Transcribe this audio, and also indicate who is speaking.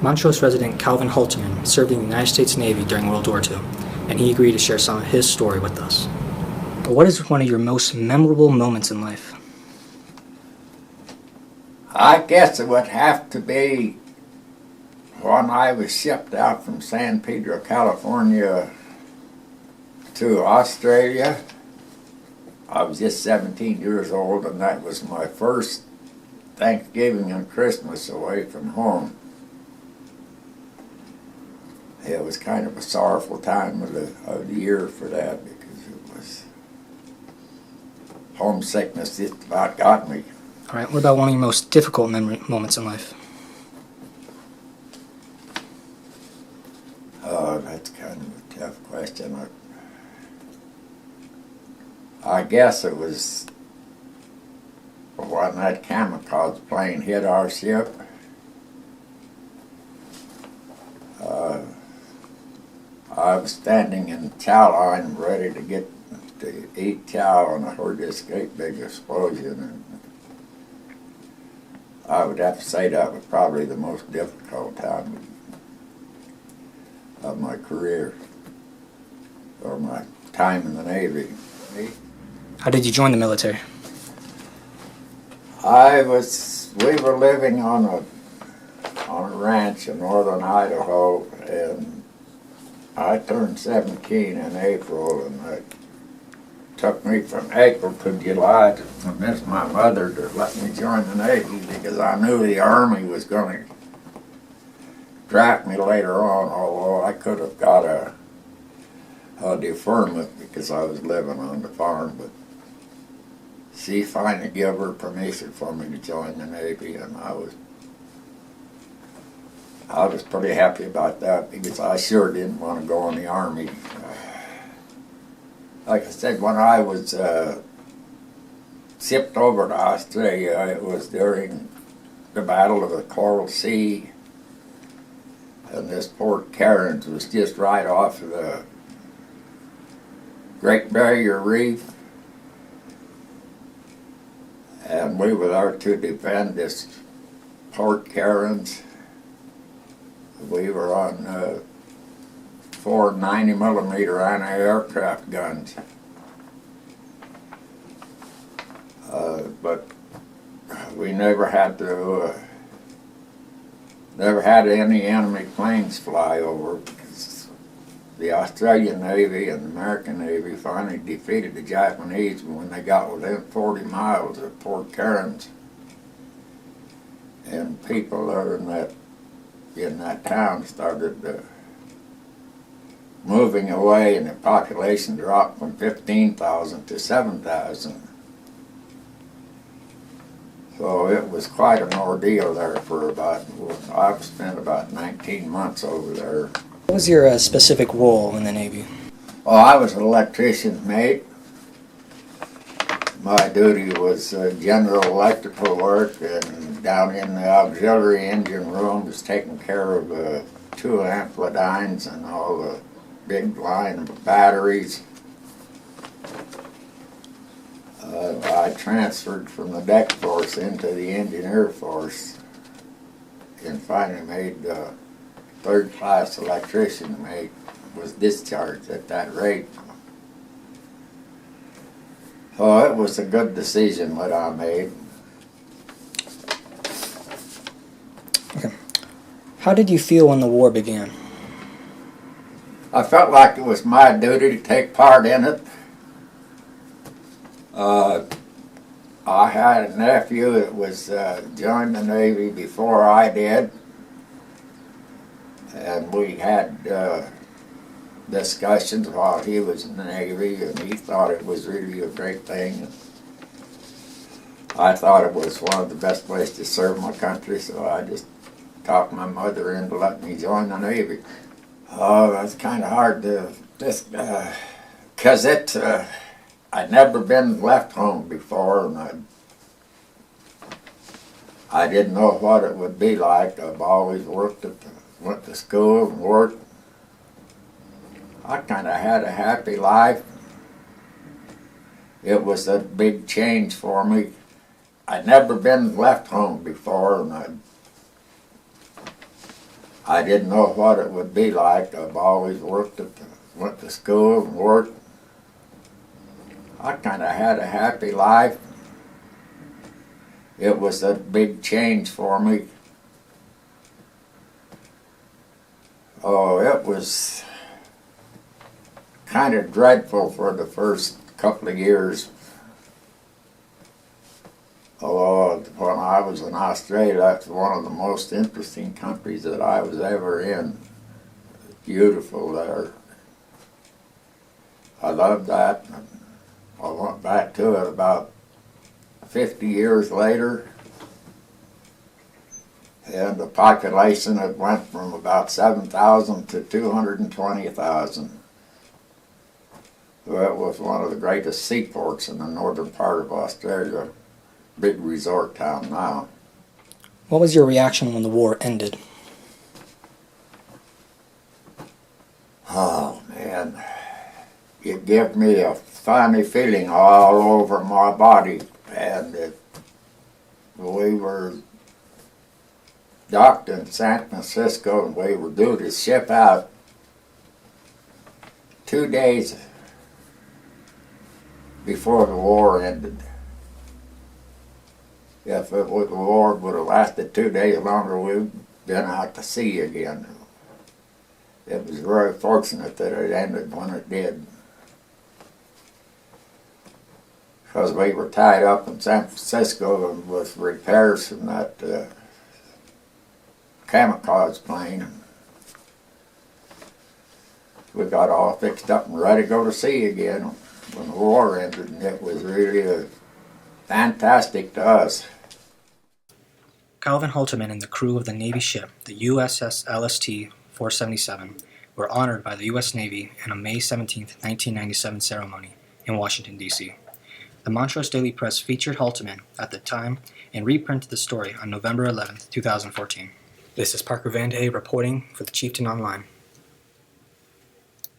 Speaker 1: Montrose resident Calvin Halterman served in the United States Navy during World War II, and he agreed to share some of his story with us. But what is one of your most memorable moments in life?
Speaker 2: I guess it would have to be when I was shipped out from San Pedro, California to Australia. I was just 17 years old, and that was my first Thanksgiving and Christmas away from home. It was kind of a sorrowful time of the year for that, because it was homesickness just about got me.
Speaker 1: All right, what about one of your most difficult moments in life?
Speaker 2: Oh, that's kind of a tough question. I guess it was when that kamikaze plane hit our ship. I was standing in the chow line ready to get to eat chow, and I heard this great big explosion. And I would have to say that was probably the most difficult time of my career, or my time in the Navy.
Speaker 1: How did you join the military?
Speaker 2: We were living on a ranch in northern Idaho, and I turned 17 in April, and it took me from April to July to convince my mother to let me join the Navy, because I knew the Army was going to draft me later on, although I could have got a deferment because I was living on the farm. But she finally gave her permission for me to join the Navy, and I was pretty happy about that, because I sure didn't want to go in the Army. Like I said, when I was shipped over to Australia, it was during the Battle of the Coral Sea, and this Port Cairns was just right off of the Great Barrier Reef, and we were there to defend this Port Cairns. We were on 4 90-millimeter anti-aircraft guns, but we never had any enemy planes fly over, because the Australian Navy and the American Navy finally defeated the Japanese when they got within 40 miles of Port Cairns, and people there in that town started moving away, and the population dropped from 15,000 to 7,000. So it was quite an ordeal there I've spent about 19 months over there.
Speaker 1: What was your specific role in the Navy?
Speaker 2: Well, I was an electrician's mate. My duty was general electrical work, and down in the auxiliary engine room was taking care of 2 amphidynes and all the big line of batteries. I transferred from the deck force into the engineer force, and finally made third-class electrician mate. Was discharged at that rate. So it was a good decision that I made.
Speaker 1: Okay. How did you feel when the war began?
Speaker 2: I felt like it was my duty to take part in it. I had a nephew that was joined the Navy before I did, and we had discussions while he was in the Navy, and he thought it was really a great thing. I thought it was one of the best ways to serve my country, so I just talked my mother into letting me join the Navy. Oh, that's kind of hard to, because I'd never been left home before, and I didn't know what it would be like. I've always went to school and worked. I kind of had a happy life. It was a big change for me. I'd never been left home before, and I didn't know what it would be like. I've always went to school and worked. I kind of had a happy life. It was a big change for me. Oh, it was kind of dreadful for the first couple of years. Although when I was in Australia, that's one of the most interesting countries that I was ever in. Beautiful there. I loved that. I went back to it about 50 years later, and the population had went from about 7,000 to 220,000. It was one of the greatest seaports in the northern part of Australia. Big resort town now.
Speaker 1: What was your reaction when the war ended?
Speaker 2: Oh man, it gave me a funny feeling all over my body, and we were docked in San Francisco, and we were due to ship out 2 days before the war ended. If the war would have lasted 2 days longer, we'd been out to sea again. It was very fortunate that it ended when it did, because we were tied up in San Francisco with repairs from that kamikaze plane. We got all fixed up and ready to go to sea again when the war ended, and it was really fantastic to us.
Speaker 1: Calvin Halterman and the crew of the Navy ship, the USS LST-477, were honored by the U.S. Navy in a May 17, 1997 ceremony in Washington, D.C. The Montrose Daily Press featured Halterman at the time and reprinted the story on November 11, 2014. This is Parker Van Day reporting for the Chieftain Online.